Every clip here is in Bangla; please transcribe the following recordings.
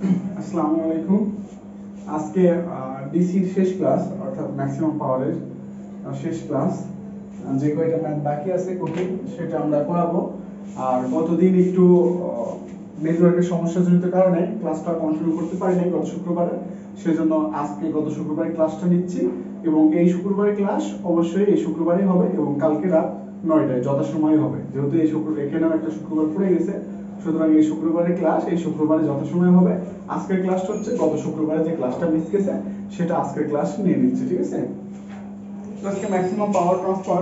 আসসালামু আলাইকুম। আজকে ডিসির শেষ ক্লাস অর্থাৎ ম্যাক্সিমাম পাওয়ারের শেষ ক্লাস। যে কয়টা ম্যাথ বাকি আছে কঠিন সেটা আমরা করাবো। আর গতদিন একটু নেটওয়ার্কের সমস্যাজনিত কারণে ক্লাসটা কন্টিনিউ করতে পারি নাই গত শুক্রবারে, সেজন্য আজকে গত শুক্রবারে ক্লাসটা নিচ্ছি এবং এই শুক্রবারে ক্লাস অবশ্যই এই শুক্রবারই হবে এবং কালকে রাত 9টায় যথাসময়ে হবে, যেহেতু এই শুক্রবার এখানেও একটা শুক্রবার পড়ে গেছে, সুতরাং এই শুক্রবারের ক্লাস এই শুক্রবারে যথাসময়ে হবে। আজকের ক্লাসটা হচ্ছে গত শুক্রবারে যে ক্লাসটা মিস গেছে সেটা আজকের ক্লাস নিয়ে নিচ্ছে, ঠিক আছে? আজকে ম্যাক্সিমাম পাওয়ার ট্রান্সফার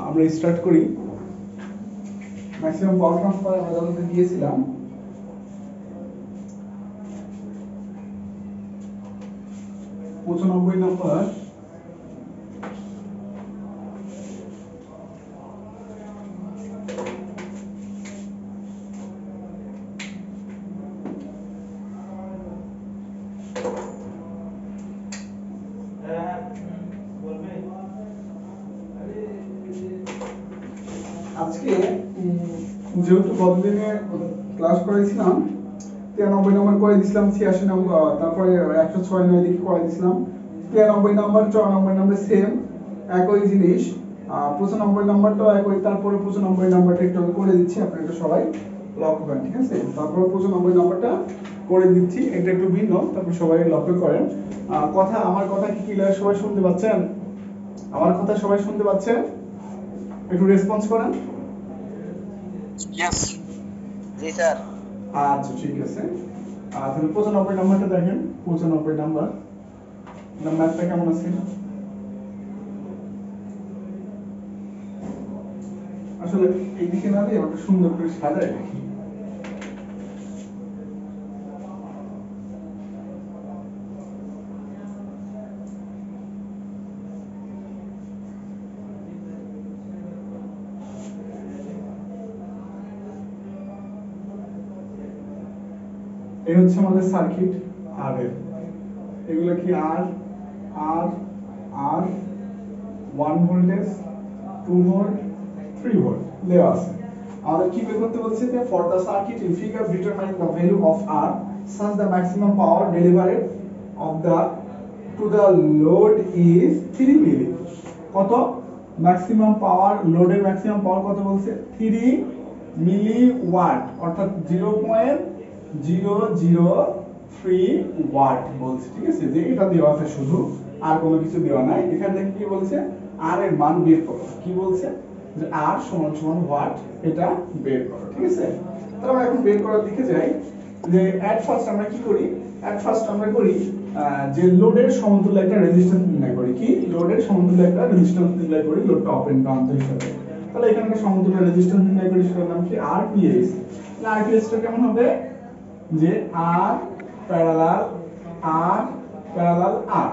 আমরা স্টার্ট করি। ম্যাক্সিমাম পাওয়ার ট্রান্সফার আমরা যতদিন দিয়েছিলাম পঁচানব্বই নম্বর আজকে যেহেতু গতদিনে ক্লাস করেছিলাম 93 নম্বর করে দিছিলাম, 86 নম্বর, তারপরে 106 দিকে করে দিছিলাম। 93 নম্বর 94 নম্বর সেম একই জিনিস, 95 নম্বরটাও একই, তারপরে 95 নম্বরটা একটু করে দিচ্ছি, আপনারা একটু সবাই লক্ষ্য করেন, ঠিক আছে? তারপর 95 নম্বরটা করে দিচ্ছি, এটা একটু ভিন্ন, তারপর সবাই লক্ষ্য করেন। আমার কথা কি ক্লিয়ার সবাই শুনতে পাচ্ছেন? আমার কথা সবাই শুনতে পাচ্ছেন? একটু রেসপন্স করেন। यस जी স্যার। আচ্ছা ঠিক আছে। তাহলে 95 নাম্বারটা দেখেন, 95 নাম্বার ম্যাথটা কেমন আছে? আসলে এইদিকে না দিয়ে ওটা সুন্দর করে সাজায় রাখি। এই হচ্ছে আমাদের সার্কিট আর এর, এগুলো কি আর আর আর 1 ভোল্টেজ 2 ভোল্ট 3 ভোল্ট দেওয়া আছে। আমাদের কি বের করতে বলছে যে for the circuit in figure determine the value of R such the maximum power delivered of the to the load is 3 মিলি। কত ম্যাক্সিমাম পাওয়ার, লোডের ম্যাক্সিমাম পাওয়ার কত বলছে? 3 মিলি ওয়াট, অর্থাৎ 0.003 ওয়াট বলছে, ঠিক আছে? যে এটা দেওয়া আছে শুধু, আর কোনো কিছু দেওয়া নাই। এখান থেকে কি বলছে? আর এর মান বের করো। কি বলছে? যে আর সমান সমান ওয়াট, এটা বের করো, ঠিক আছে? তাহলে আমরা এখন বের করার দিকে যাই। যে এট ফার্স্ট আমরা কি করি? এট ফার্স্ট আমরা করি যে লোডের সমতুল্য একটা রেজিস্ট্যান্স নির্ণয় করি। কি লোডের সমতুল্য একটা রেজিস্ট্যান্স নির্ণয় করি লোড টপ এন্ড প্রান্ত হিসাবে। তাহলে এখানে একটা সমতুল্য রেজিস্ট্যান্স নির্ণয় করি, সেটার নাম কি? আরপিএস। তাহলে আরপিএস টা কেমন হবে? যে আর প্যারালাল আর প্যারালাল আর,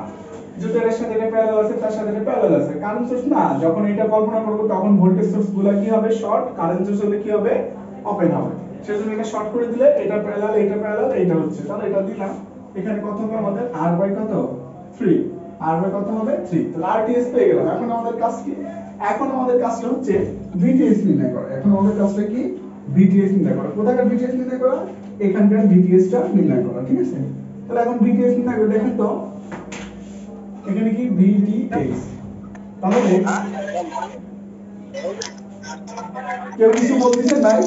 যেটা এর সাথে এটা প্যারালাল আছে তার সাথে এটা প্যারালাল আছে। কারেন্ট সোর্স না, যখন এটা কল্পনা করব তখন ভোল্টেজ সোর্স গুলো কি হবে? শর্ট। কারেন্ট সোর্স হলে কি হবে? ওপেন হবে। সেজন্য এটা শর্ট করে দিলে এটা প্যারালাল এটা প্যারালাল এটা হচ্ছে, তাহলে এটা দিলাম। এখানে কত হবে আমাদের? r বাই কত? 3। r বাই কত হবে? 3। তাহলে rts পেয়ে গেলাম। এখন আমাদের কাজ কি? এখন আমাদের কাজটা হচ্ছে vts নির্ণয় করা। এখন আমাদের কাজটা কি? vts নির্ণয় করা। কোথাকার vts নির্ণয় করা? এখানকার vts টা নির্ণয় করা, ঠিক আছে? তাহলে এখন vts নির্ণয় করে দেখেন তো এখানে কি vts, তাহলে কেউ কিছু বলতেছেন ভাই?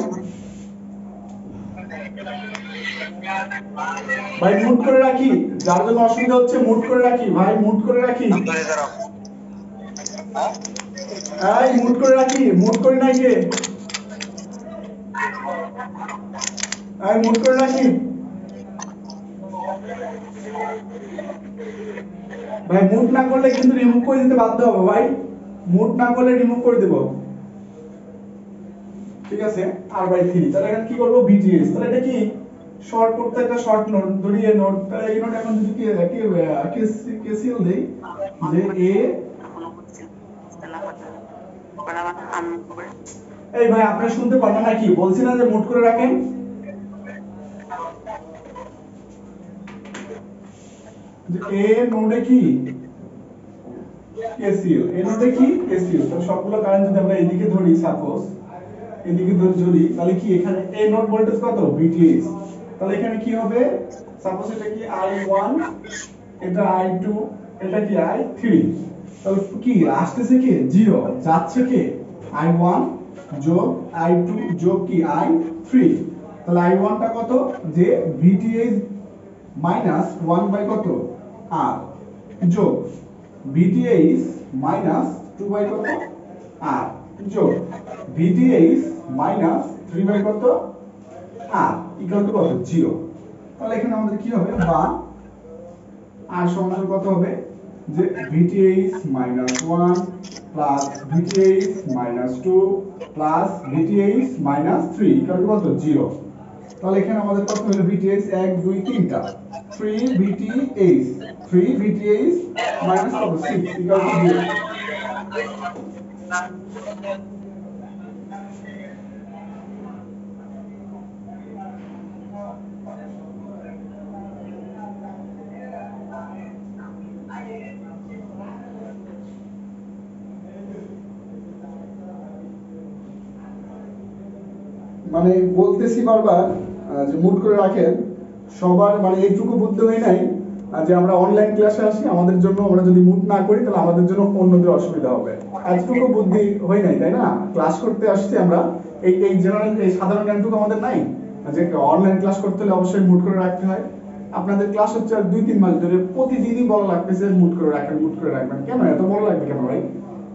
ভাই মুট করে রাখি, যার জন্য অসুবিধা হচ্ছে মুট করে রাখি, ভাই মুট করে রাখি, এই মুট করে রাখি, মুট করে নাই কে? এই মুট করে রাখি ভাই, মুট না করলে কিন্তু রিমুভ করে দিতে বাধ্য হবে ভাই, মুট না করলে রিমুভ করে দেব, ঠিক আছে? আর বাই 3। তাহলে এখন কি করব? vts। তাহলে এটা কি শর্ট করতে একটা শর্ট নোট ধরি, এই নোট, তাহলে এই নোট এখন যদি কেসিএল দেই যে এ, এই ভাই আপনি শুনতে পারেন নাকি? বলছি না যে মুট করে রাখেন। যে এ নোডে কি কেসিএল, এ নোডে কি কেসিএল। তাহলে সবগুলো কারেন্ট যদি আমরা এদিকে ধরি, সাপোজ এদিকে ধরি, তাহলে কি এখানে এ নোড ভোল্টেজ কত? vts। তাহলে এখানে কি হবে সাপোজ এটা কি I1 এটা I2 এটা কি I3 তাহলে কি আসতেছে কি 0 যাচ্ছে কি I1 যোগ I2 যোগ কি I3 তাহলে I1 টা কত যে VTH মাইনাস 1 বাই কত R যোগ VTH মাইনাস 2 বাই কত R যোগ VTH মাইনাস 3 বাই কত R ইকুয়াল টু কত 0 তাহলে এখানে আমাদের কি হবে বা R সমান কত হবে যে VTH minus 1 plus VTH minus 2 plus VTH minus 3 equal to কত 0 তাহলে এখানে আমাদের কত হলো VTH 1 2 3টা 3 VTH মাইনাস কত 6 ইকুয়াল টু 0 মানে বলতেছি বারবার যে মুট করে রাখেন সবার মানে এইটুকু বুঝতে হয় নাই যে আমরা অনলাইন ক্লাসে আসি আমাদের জন্য আমরা যদি মুট না করি তাহলে আমাদের জন্য অন্যদের অসুবিধা হবে এতটুকু বুদ্ধি হয় নাই তাই না ক্লাস করতে আসছি আমরা এই জেনারেল এই সাধারণ জ্ঞানটুকু আমাদের নাই যে অনলাইন ক্লাস করতে হলে অবশ্যই মুট করে রাখতে হয় আপনাদের ক্লাস হচ্ছে আর 2-3 মাস ধরে প্রতিদিনই বলা লাগতেছে মুট করে রাখবেন কেন এত বড় লাগবে কেন ভাই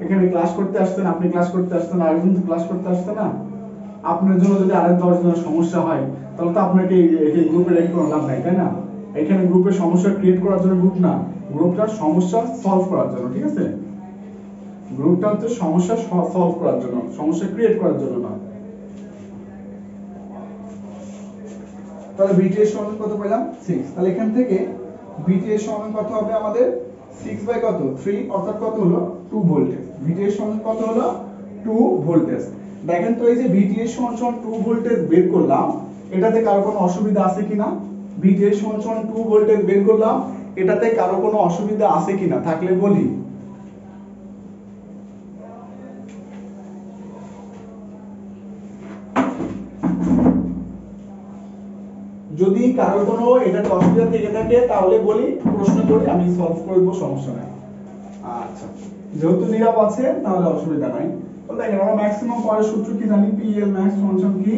এখানে ক্লাস করতে আসছেন আপনি ক্লাস করতে আসছেন আর একজন ক্লাস করতে আসছে না আপনার জন্য যদি আরেক 10 জনের সমস্যা হয় তাহলে তো আপনাকে এই গ্রুপে রেখে কোনো লাভ নাই তাই না এখানে গ্রুপে সমস্যা ক্রিয়েট করার জন্য গ্রুপ না গ্রুপটার সমস্যা সলভ করার জন্য ঠিক আছে গ্রুপটা হচ্ছে সমস্যা সলভ করার জন্য সমস্যা ক্রিয়েট করার জন্য না তাহলে VTH সমান কত পেলাম 6 তাহলে এখান থেকে VTH সমান কত হবে আমাদের 6 বাই কত 3 অর্থাৎ কত হলো 2 ভোল্টেজ VTH সমান কত হলো 2 ভোল্টেজ দেখেন তো এই যে VTH সমান 2 ভোল্টেজ বের করলাম এটাতে কারো কোনো অসুবিধা আছে কিনা VTH সমান 2 ভোল্টেজ বের করলাম এটাতে কারো কোনো অসুবিধা আছে কিনা থাকলে বলি যদি কারো কোনো এটাতে অসুবিধা থেকে থাকে তাহলে বলি প্রশ্ন করে আমি সলভ করে দেব সমস্যা নাই আচ্ছা যেহেতু নীরব আছে তাহলে অসুবিধা নাই তাহলে দেখেন আমরা ম্যাক্সিমাম পাওয়ার সূত্র কি জানি PL max সমান কি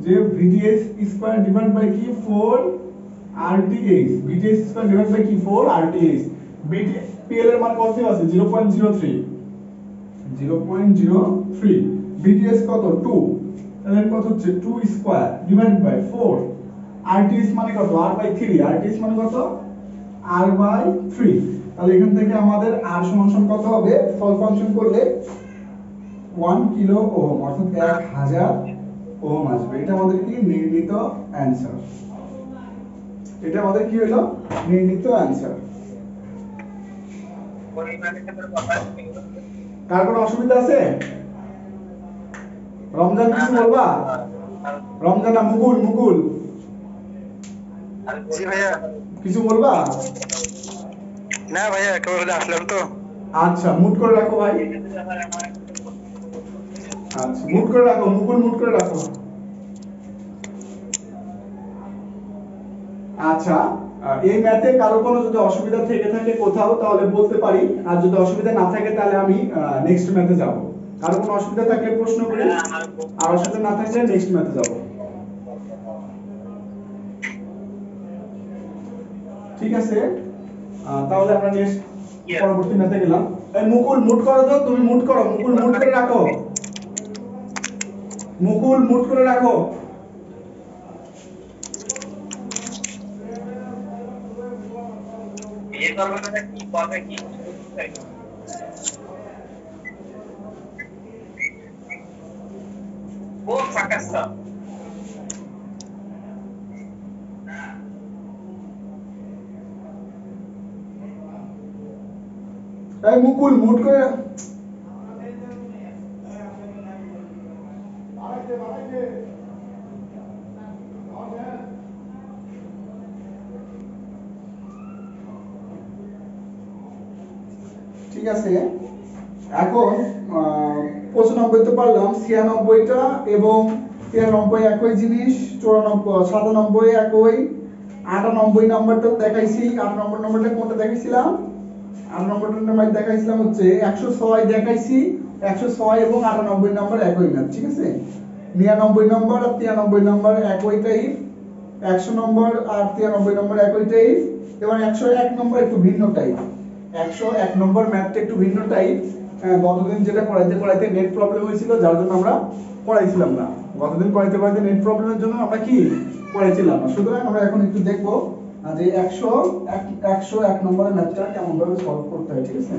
যে VTH স্কয়ার ডিভাইড বাই কি 4 RTH VTH square divide by কি 4 RTH PL এর মান কত আছে 0.03 VTH কত 2 তাহলে কত হচ্ছে 2 স্কয়ার ডিভাইড বাই 4 RTH মানে কত R বাই 3 RTH মানে কত R বাই 3 তাহলে এখান থেকে আমাদের R সমান কত হবে সলভ ফাংশন করলে 1 কিলো ওহম অর্থাৎ 1000 ওহম আসবে এটা আমাদের কি নির্ণীত অ্যানসার এটা আমাদের কি হলো নির্ণীত অ্যানসার কার কোনো অসুবিধা আছে রমজান কিছু বলবা রমজান না মুকুল জি ভাইয়া কিছু বলবা না ভাইয়া কেবল আসলাম তো আচ্ছা মুট করে রাখো ভাই আচ্ছা মুট করে রাখো মুকুল মুট করে রাখো আচ্ছা এই ম্যাথে কারো কোনো যদি অসুবিধা থেকে থাকে কোথাও তাহলে বলতে পারি আর যদি অসুবিধা না থাকে তাহলে আমি নেক্সট ম্যাথে যাব কারো কোনো অসুবিধা থাকলে প্রশ্ন করি আর অসুবিধা না থাকলে নেক্সট ম্যাথে যাব ঠিক আছে তাহলে আমরা নেক্সট পরবর্তী ম্যাথে গেলাম এই মুকুল মুট করো তো তুমি মুট করো মুকুল মুট করে রাখো মুকুল মুট করে রাখো এই করবে কি পাবে কি ও সাকাসা এই মুকুল মুট করে ঠিক আছে এখন 95 তো পারলাম 96টা এবং 93 একই জিনিস, 94 97 একই, 98 নাম্বারটা দেখাইছি। 8 নম্বরটা কোনটা দেখাইছিলাম? 8 নম্বরটার মধ্যে দেখাইছিলাম হচ্ছে 106 দেখাইছি। 106 এবং 98 নাম্বার একই না, ঠিক আছে? 99 নম্বর আর 93 নম্বর একই টাইপ, 100 নম্বর আর 93 নম্বর একই টাইপ। এবার 101 নম্বর একটু ভিন্ন টাইপ। 101 নম্বর ম্যাথটা একটু ভিন্ন টাইপ। গতদিন যেটা পড়াইতে নেট প্রবলেম হয়েছিল, যার জন্য আমরা পড়াইছিলাম না। গতদিন পড়াইতে নেট প্রবলেমের জন্য আমরা কি পড়াইছিলাম না। সুতরাং আমরা এখন একটু দেখবো যে 101 নম্বরের ম্যাথটা কেমন ভাবে সলভ করতে হয়, ঠিক আছে?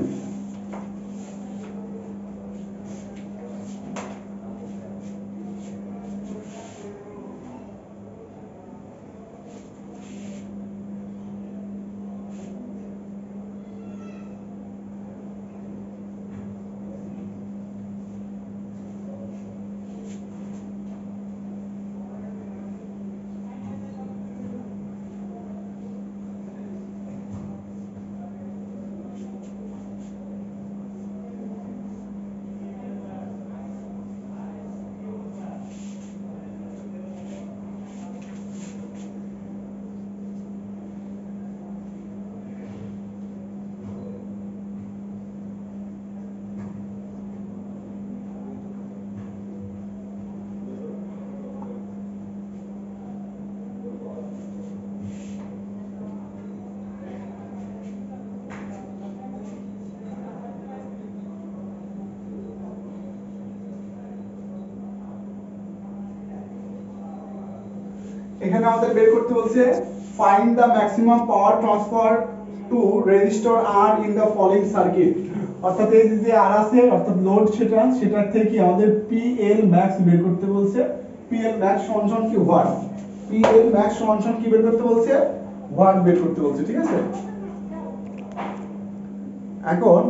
এখানে আমাদের বের করতে বলছে find the maximum power transfer to resistor R in the following circuit. অর্থাৎ এই যে আর আছে, অর্থাৎ লোড সেটার থেকে আমাদের পিএল ম্যাক্স বের করতে বলছে। পিএল ম্যাক্স সমান কি ওয়াট, পিএল ম্যাক্স সমান কি বের করতে বলছে? ওয়াট বের করতে বলছে, ঠিক আছে? এখন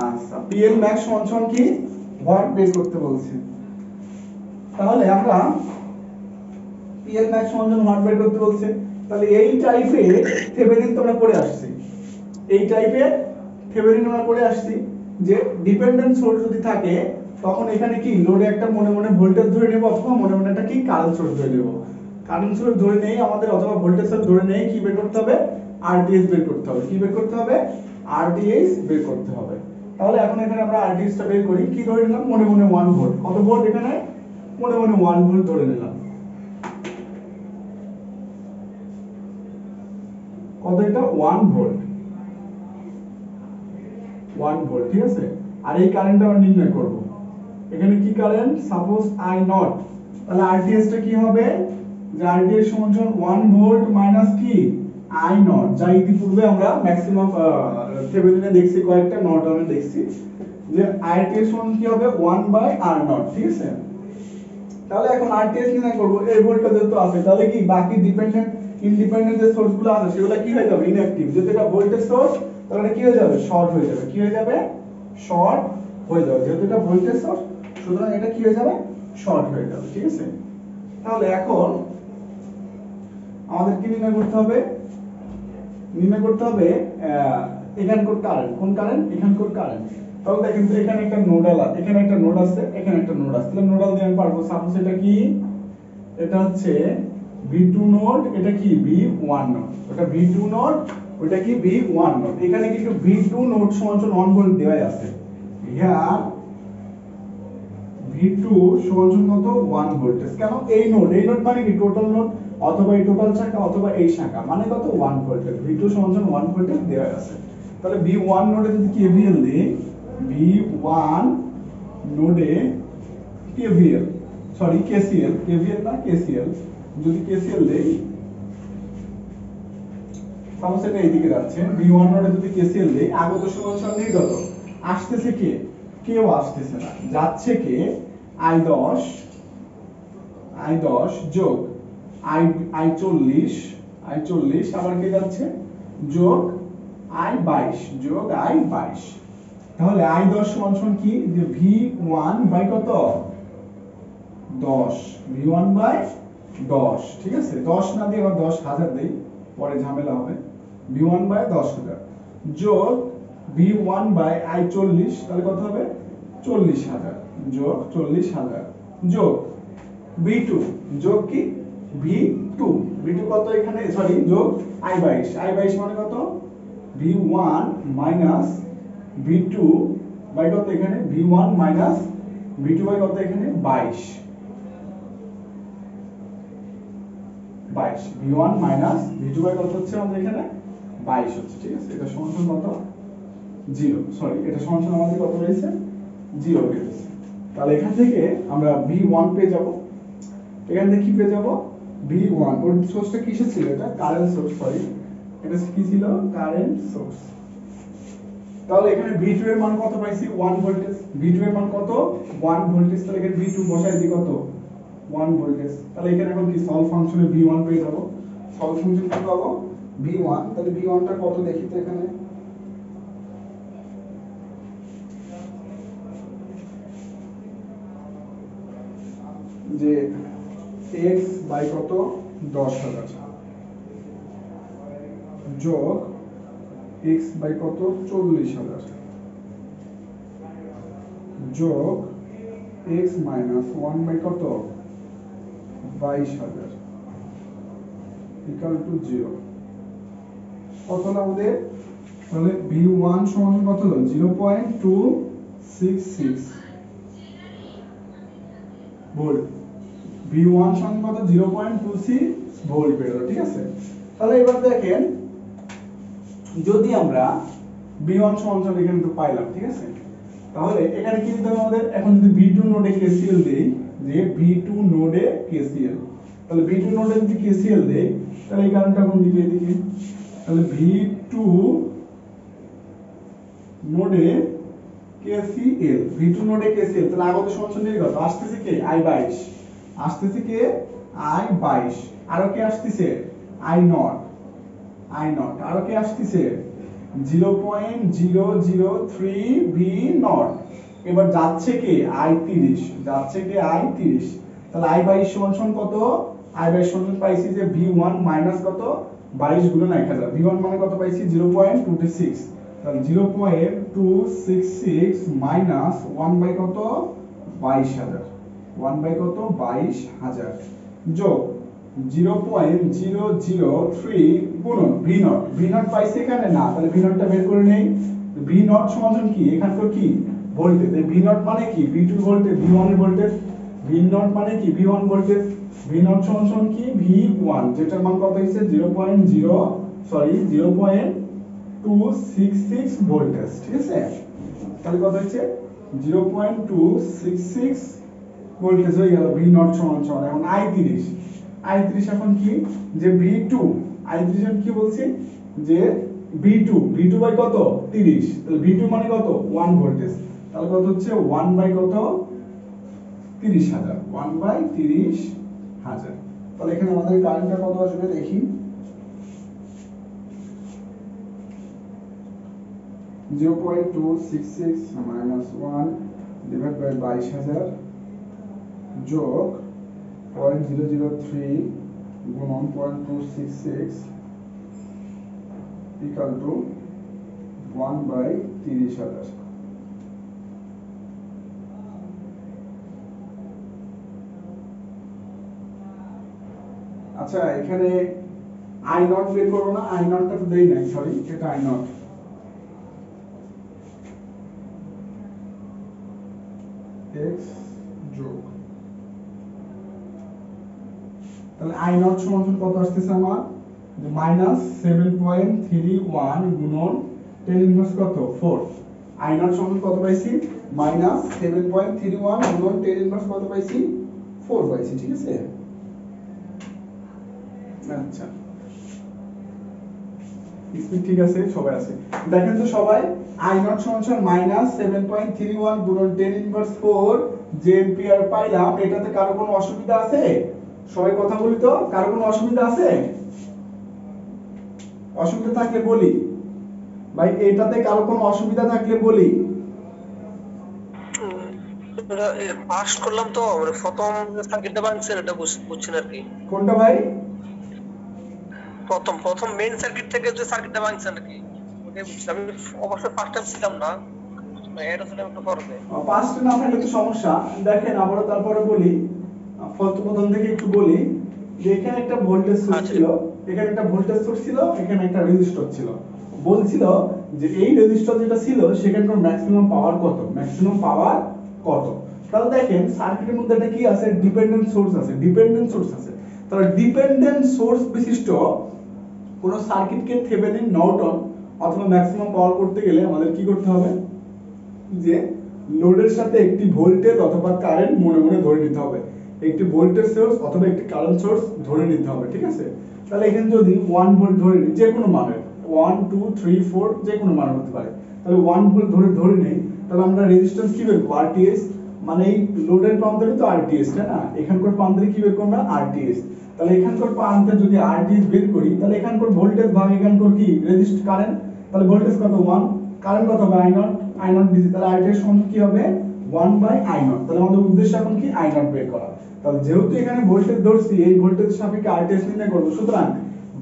আচ্ছা, পিএল ম্যাক্স সমান কি ওয়াট বের করতে বলছে। তাহলে আমরা পিএল ম্যাক্স সমান ওয়াট বের করতে বলছে। তাহলে এই টাইপে থেভেনিন তো আমরা করে আসছি, এই টাইপে থেভেনিন আমরা করে আসছি যে ডিপেন্ডেন্ট সোর্স যদি থাকে তখন এখানে কি লোডে একটা মনে মনে ভোল্টেজ ধরে নেব, অথবা মনে মনে একটা কি কারেন্ট সোর্স ধরে নেব। কারেন্ট সোর্স ধরে নেই আমাদের, অথবা ভোল্টেজ সোর্স ধরে নেই কি বের করতে হবে? আরডিএস বের করতে হবে। কি বের করতে হবে? আরডিএস বের করতে হবে। তাহলে এখন এখানে আমরা আরডিএস টা বের করি। কি ধরে নিলাম? মনে মনে 1 ভোল্ট। কত ভোল্ট এখানে? মনে মনে 1 ভোল্ট ধরে নিলাম। কত এটা? 1 ভোল্ট, 1 ভোল্ট, ঠিক আছে? আর এই কারেন্টটা আমরা নির্ণয় করব। এখানে কি কারেন্ট? Suppose I not. তাহলে আরডিএস টা কি হবে? যে আরডিএস সমান 1 ভোল্ট মাইনাস কি আই নট, যা ইতিপূর্বে আমরা ম্যাক্সিমাম থেভেনিনে দেখছি, কয়েকটা নর্টনে দেখছি যে আরডিএস সমান কি হবে? 1 বাই আর নট, ঠিক আছে? তাহলে এখন আরটিএস নির্ণয় করব। এই ভোল্টটা যেহেতু আছে, তাহলে কি বাকি ডিপেন্ডেন্ট ইন্ডিপেন্ডেন্ট যে সোর্সগুলো আছে সেগুলো কি হয়ে যাবে? ইনঅ্যাকটিভ। যেহেতু এটা ভোল্টেজ সোর্স, তাহলে কি হয়ে যাবে? শর্ট হয়ে যাবে। কি হয়ে যাবে? শর্ট হয়ে যাবে। যেহেতু এটা ভোল্টেজ সোর্স, সুতরাং এটা কি হয়ে যাবে? শর্ট হয়ে যাবে, ঠিক আছে? তাহলে এখন আমাদের কি নির্ণয় করতে হবে? নির্ণয় করতে হবে এখানকার কারেন্ট। কোন কারেন্ট? এখানকার কারেন্ট। তাহলে দেখেন তো এখানে একটা নোডাল আছে, এখানে একটা নোড আছে, এখানে একটা নোড আছে। তাহলে নোডাল দিয়ে আমি পারবো। সাপোজ এটা কি? এটা হচ্ছে V2 নোড, এটা কি V1 নোড। ওটা V2 নোড, ওটা কি V1 নোড। এখানে কিন্তু V2 নোড সমান 1 ভোল্ট দেওয়া আছে। হিয়ার V2 সমান কত? 1 ভোল্টেজ। কেন? এই নোড মানে কি টোটাল নোড, অথবা এই টোটাল শাখা, অথবা এই শাখা, মানে কত? 1 ভোল্টেজ। V2 সমান 1 ভোল্টেজ দেওয়া আছে। তাহলে V1 নোডে যদি KVL দেই, V1 নোডে KVL, সরি KCL, KVL না KCL, যদি KCL দেই, তাহলে এটা এইদিকে যাচ্ছে। V1 নোডে যদি KCL দেই, আগত সমান নির্গত, আসতেছে কে? কেউ আসতেছে না, যাচ্ছে কে? I10 যোগ I40 আবার কে যাচ্ছে? যোগ I22 যোগ I22। তাহলে I10 সমান কি? যে V1 বাই কত? 10 v1 বাই 10, ঠিক আছে? 10 না দিয়ে আবার 10,000 দেই, পরে ঝামেলা হবে। v1 বাই 10,000 যোগ v1 বাই i 40, তাহলে কত হবে? 40,000 যোগ 40,000 যোগ v2 যোগ কি v2 v2 কত এখানে, সরি, যোগ i22 i22 মানে কত? v1 মাইনাস v2 বাই কত এখানে? v1 মাইনাস v2 বাই কত এখানে? 22 v1 মাইনাস v2 বাই কত হচ্ছে আমাদের এখানে? 22 হচ্ছে, ঠিক আছে? এটা সমান সমান কত? 0, সরি, এটা সমান সমান আমাদের কত রয়েছে? 0 রয়েছে। তাহলে এখান থেকে আমরা v1 পেয়ে যাব। এখান থেকে কি পেয়ে যাব? v1, ওর সোর্সটা কিসের ছিল? এটা কারেন্ট সোর্স, সরি, এটা কি ছিল? Current source. তাহলে এখানে v2 এর মান কত পাইছি? 1 ভোল্টেজ। v2 এর মান কত? 1 ভোল্টেজ। তাহলে এখানে v2 বসাই দিই, কত? 1 ভোল্টেজ। তাহলে এখানে এখন কি সলভ ফাংশনে v1 পেয়ে যাব। সলভ ফাংশন কি পাবো? v1। তাহলে v1 টা কত দেখি তো এখানে? যে x বাই কত? 10,000 যোগ x বাই কত? 40,000 যোগ x মাইনাস 1 বাই কত? 22,000 ইকুয়াল টু 0। কত হলো আমাদের? তাহলে v1 সমান কত হলো? 0.266 ভোল্ট। v1 সমান কত? 0.26 ভোল্ট পেল, ঠিক আছে? তাহলে এবার দেখেন, যদি আমরা v1 সমান এখানে তো পাইলাম, ঠিক আছে? তাহলে এখানে কি দিতে হবে আমাদের? এখন যদি v2 নোডে KCL দেই, যে v2 নোডে KCL, তাহলে v2 নোডে যদি KCL দেই, তাহলে এই কারেন্টটা কোন দিকে? এদিকে। তাহলে v2 নোডে KCL, v2 নোডে KCL, তাহলে আগত সমান কত আসতেছে? কে? i22 আসতেছে, কে? i22। আরো কে আসতেছে? i0 আরো কে আসতেছে? 0.003 v0। এবার যাচ্ছে কে? i30 যাচ্ছে, কে? i30। তাহলে i22 সমান কত? i22 সমান পাইছি যে v1 মাইনাস কত? 22 গুণন 1000। v1 মানে কত পাইছি? 0.266। তাহলে 0.266 মাইনাস 1 বাই কত? 22,000। 1 বাই কত? 22,000 যোগ 0.003 গুণন v0 পাইছি এখানে না, তাহলে v0 টা বের করে নেই। v0 সমান কি? এখানকার কি? ভোল্টেজ। এই v0 মানে কি? v2 ভোল্টেজ, v1 এর ভোল্টেজ। v0 মানে কি? v1 voltage. v0 সমান কি? v1, যেটার মান কত হইছে? 0.266 ভোল্টেজ, ঠিক আছে? তাহলে কত হচ্ছে? 0.266 ভোল্টেজ হয়ে গেল v0 সমান। এখন i30 এখন কি? যে v2 i30 এখন কি বলছি? যে v2 বাই কত? 30। তাহলে v2 মানে কত? 1 ভোল্টেজ। তাহলে কত হচ্ছে? 1 বাই কত? 30,000। 1 বাই 30,000। তাহলে এখানে আমাদের কারেন্টটা কত আসবে দেখি। 0.266 মাইনাস 1 ডিভাইড বাই 22,000 যোগ 0.003 গুণন 0.266 ইকুয়াল টু 1 বাই 30,000। আচ্ছা, এখানে i0 বের করব না? i0 টা তো দেই নাই, সরি, এটা i0। x যোগ, তাহলে i0 সমান কত আসতেছে আমার? মাইনাস 7.31 গুণন 10 ইনভার্স কত? 4। i0 সমান কত পাইছি? মাইনাস 7.31 গুণন 10 ইনভার্স কত পাইছি? 4 পাইছি, ঠিক আছে? আচ্ছা, স্পিড ঠিক আছে, সবাই আছে। দেখেন তো সবাই, i0 সমান মাইনাস 7.31 গুণন 10 ইনভার্স 4 যে এম্পিয়ার পাইলাম। এটাতে কারো কোনো অসুবিধা আছে? সবাই কথা বলি তো, কারো কোনো অসুবিধা আছে? অসুবিধা থাকলে বলি ভাই, এটাতে কারো কোনো অসুবিধা থাকলে বলি। পাস করলাম তো, মানে প্রথম সার্কিটটা ভাঙছেন এটা বুঝছেন আর কি। কোনটা ভাই? প্রথম প্রথম মেইন সার্কিট থেকে যে সার্কিটটা ভাঙছেন আর কি, ওটাই বুঝছি আমি। অবশ্য ফার্স্ট টাইম ছিলাম না, এটা ছিলাম একটু পরে। পাঁচটা না হলে তো সমস্যা। দেখেন আবারও তারপরে বলি, প্রথম থেকে একটু বলি যে এখানে একটা ভোল্টেজ সোর্স আচ্ছা। ছিল, এখানে একটা ভোল্টেজ সোর্স ছিল, এখানে একটা রেজিস্টর ছিল। বলছিল যে এই রেজিস্টর যেটা ছিল সেখানকার ম্যাক্সিমাম পাওয়ার কত, ম্যাক্সিমাম পাওয়ার কত। তাহলে দেখেন সার্কিটের মধ্যে একটা কি আছে, ডিপেন্ডেন্ট সোর্স আছে, ডিপেন্ডেন্ট সোর্স আছে। তাহলে ডিপেন্ডেন্ট সোর্স বিশিষ্ট কোন সার্কিটকে থেভেনিন, নর্টন অথবা ম্যাক্সিমাম পাওয়ার করতে গেলে আমাদের কি করতে হবে, যে লোডের সাথে একটি ভোল্টেজ অথবা কারেন্ট মনে মনে ধরে নিতে হবে, একটি ভোল্টেজ সোর্স অথবা একটি কারেন্ট সোর্স ধরে নিতে হবে, ঠিক আছে। তাহলে এখানে যদি 1 ভোল্ট ধরে নিই, যে কোনো মানের 1 2 3 4 যে কোনো মান হতে পারে, তাহলে 1 ভোল্ট ধরে নেই, তাহলে আমরা রেজিস্ট্যান্স কি বের করব, আরটিএস। মানে এই লোডের প্রান্তে তো আরটিএস, তাই না, এখানকার প্রান্তে কি বের করব, আরটিএস। তাহলে এখানকার প্রান্তে যদি আরটিএস বের করি, তাহলে এখানকার ভোল্টেজ ভাগ এখানকার কি রেজিস্ট কারেন্ট, তাহলে ভোল্টেজ কত 1, কারেন্ট কত বাই I নট ডিসি, তাহলে আইটা সমান কি হবে 1/I নট। তাহলে আমাদের উদ্দেশ্য এখন কি I নট বের করা। তাহলে যেহেতু এখানে ভোল্টেজ ধরছি, এই ভোল্টেজের সাপেক্ষে আরটিএস নির্ণয় করব, সুতরাং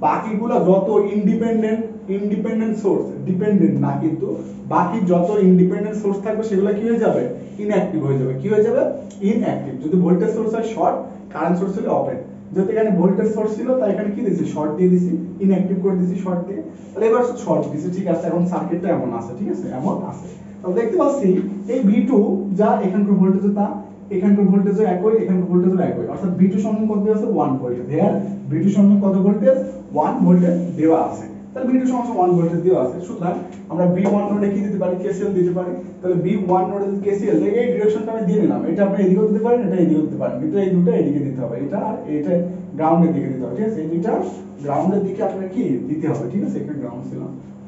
বাকিগুলো যত ইন্ডিপেন্ডেন্ট সোর্স, ডিপেন্ডেন্ট না কিন্তু, বাকি যত ইন্ডিপেন্ডেন্ট সোর্স থাকবে সেগুলো কি হয়ে যাবে, ইনঅ্যাক্টিভ হয়ে যাবে। কি হয়ে যাবে, ইনঅ্যাক্টিভ। যদি ভোল্টেজ সোর্স হয় শর্ট, কারেন্ট সোর্স হলে ওপেন। যেহেতু এখানে ভোল্টেজ সোর্স ছিল তাই এখানে কি দিয়েছি, শর্ট দিয়ে দিয়েছি, ইনঅ্যাক্টিভ করে দিয়েছি শর্ট দিয়ে। তাহলে এবার শর্ট দিয়েছি, ঠিক আছে। এখন সার্কিটটা এমন আছে, ঠিক আছে, এমন আছে। তাহলে দেখতে পাচ্ছি এই V2 যা এখানকার ভোল্টেজ, তা এখানকার ভোল্টেজও একই, এখানকার ভোল্টেজও একই, অর্থাৎ V2 সমান কত আছে 1 ভোল্ট। দেয়ার V2 সমান কত ভোল্টেজ, 1 ভোল্টেজ দেওয়া আছে। তাহলে V2 সমান 1 ভোল্টেজ দেওয়া আছে, সুতরাং আমরা V1 নোডে কি দিতে পারি, KCL দিতে পারি। তাহলে V1 নোডে KCL এই ডিরেকশনটা আমি দিয়ে নিলাম, এটা আপনি এদিকেও দিতে পারেন, এটা এদিকেও দিতে পারেন, কিন্তু এই দুটো এদিকে দিতে হবে, এটা আর এটা গ্রাউন্ডের দিকে দিতে হবে, ঠিক আছে। এই দুটো গ্রাউন্ডের দিকে আপনার কি দিতে হবে, ঠিক আছে। এখানে গ্রাউন্ড ছিল,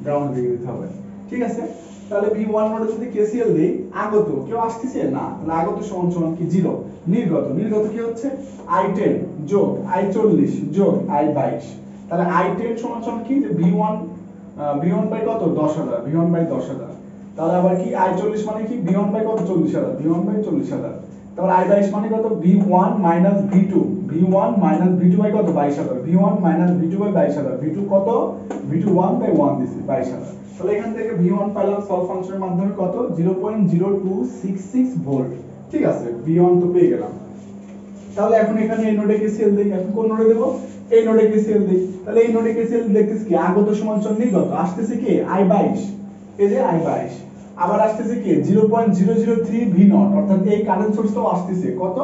গ্রাউন্ডের দিকে দিতে হবে, ঠিক আছে। তাহলে V1 নোডে যদি KCL দেই, আগত কেউ আসতেছে না, তাহলে আগত সমান সমান কি 0, নির্গত কি হচ্ছে I10 যোগ I40 যোগ I22। তাহলে I10 সমান সমান কি, যে V1 বাই কত 10,000, V1 বাই 10,000। তাহলে আবার কি I40 মানে কি V1 বাই কত 40,000, V1 বাই 40,000। তাহলে I22 মানে কত V1 minus V2, V1 minus V2 by কত 22,000, V1 minus V2 by 22,000। V2 কত, V2 1 বাই 1 দিছি 22,000। তাহলে এখান থেকে V1 পাইলাম সলভ ফাংশনের মাধ্যমে কত 0.0266 ভোল্ট, ঠিক আছে। V1 তো পেয়ে গেলাম। তাহলে এখন এখানে এই নোডে KCL দেই, এখন কোন নোডে দেব, এই নোডে KCL দেই। তাহলে এই নোডে KCL দেখতেছি কি আগত সমান সমান নির্গত, আসতেছে কি I22, এই যে I22। আবার আসতেছে কি 0.003 V0, অর্থাৎ এই কারেন্ট সোর্সটাও আসতেছে কত,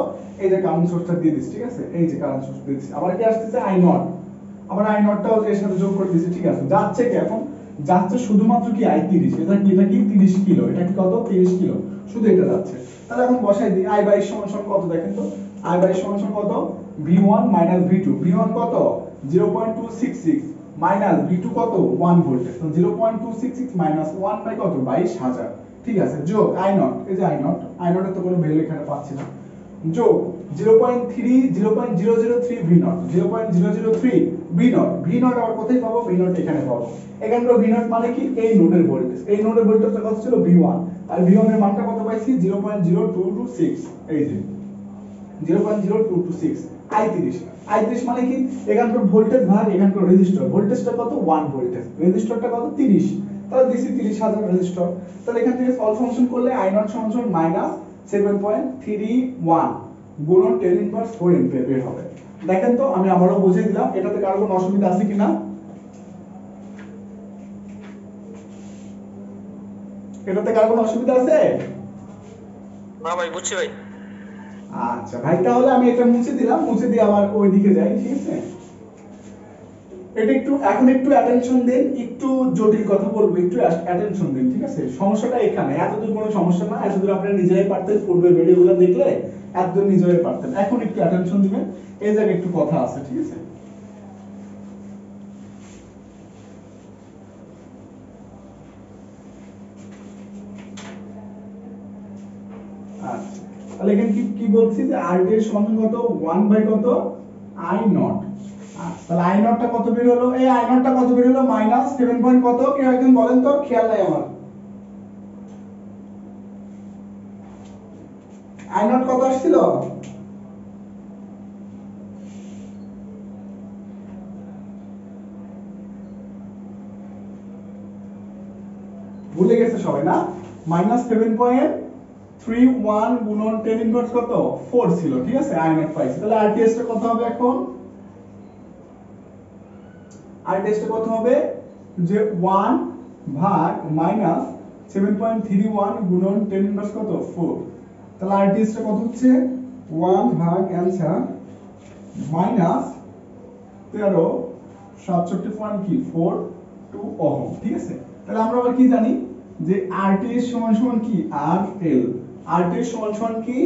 এই যে কারেন্ট সোর্সটা দিয়ে দিচ্ছি, ঠিক আছে, এই যে কারেন্ট সোর্স দিয়ে দিচ্ছি। আবার কি আসতেছে I0, আবার I0 টাও এর সাথে যোগ করে দিচ্ছি, ঠিক আছে। যাচ্ছে কি এখন, যাচ্ছে শুধুমাত্র কি I30, এটা কি 30 কিলো, এটা কি কত 30 কিলো, শুধু এটা যাচ্ছে। তাহলে এখন বসাই দিই I22 সমান সমান কত, দেখেন তো I22 সমান সমান কত, V1 মাইনাস V2, V1 কত 0.266 মাইনাস V2 কত 1 ভোল্টেজ, তো 0.266 মাইনাস 1 বাই কত 22,000, ঠিক আছে, যোগ I0, এই যে I0 এর তো কোনো ভ্যালু এখানে পাচ্ছি না, যোগ 0.003 V0, 0.003 V0 আবার কোথায় পাবো, V0 এখানে পাবো। এখানকার V0 মানে কি, এই নোডের ভোল্টেজ, এই নোডের ভোল্টেজটা কত ছিল V1, আর V1 এর মানটা কত পাইছি 0.0226, এই যে 0.0226 I30 মানে কি, এখানকার ভোল্টেজ ভাগ এখানকার রেজিস্টর, ভোল্টেজটা কত 1 ভোল্টেজ, রেজিস্টরটা কত 30, তাহলে দিছি 30,000 রেজিস্টর। তাহলে এখান থেকে সলভ ফাংশন করলে I0 সমান সমান মাইনাস 7.31 গুণন 10 ইনভার্স 4 এম্পিয়ার বের হবে। দেখেন তো আমি আবারও বুঝিয়ে দিলাম, এটাতে কারো কোনো অসুবিধা আছে কিনা, এটাতে কারো কোনো অসুবিধা আছে? না ভাই, বুঝছি ভাই। আচ্ছা ভাই, তাহলে আমি এটা মুছে দিলাম, মুছে দিয়ে আবার ওইদিকে যাই, ঠিক আছে। এটা একটু এখন একটু অ্যাটেনশন দেন, একটু জটিল কথা বলবো, একটু অ্যাটেনশন দিন, ঠিক আছে। সমস্যাটা এখানে, এতদূর কোনো সমস্যা না, এতদূর আপনারা নিজেরাই পারতেন, পূর্বের ভিডিওগুলো দেখলে এতদূর নিজেরাই পারতেন। এখন একটু অ্যাটেনশন দিবেন, এই জায়গায় একটু কথা আছে, ঠিক আছে। আচ্ছা, তাহলে এখানে কি কি বলছি, যে R এর সমান কত 1 বাই কত I0। তাহলে I0 টা কত বের হলো, এই I0 টা কত বের হলো মাইনাস 7 পয়েন্ট কত, কেউ একজন বলেন তো, খেয়াল নাই আমার। আই নট কত আসছিল? ভুলে গেছে সবাই না? -7.31 গুণন 10 ইনভার্স কত? 4 ছিল, ঠিক আছে? আই নট পাইছি। তাহলে আরটিএস টা কত হবে এখন? আরটিএস টা কত হবে? যে 1 ভাগ মাইনাস 7.31 গুণন 10 ইনভার্স কত? 4। তাহলে আরটিএস টা কত হচ্ছে? 1 ভাগ অ্যানসার মাইনাস 13 67.42 ওহম, ঠিক আছে? তাহলে আমরা আবার কি জানি যে আরটিএস সমান সমান কি? আরএল। আরটিএস সমান সমান কি?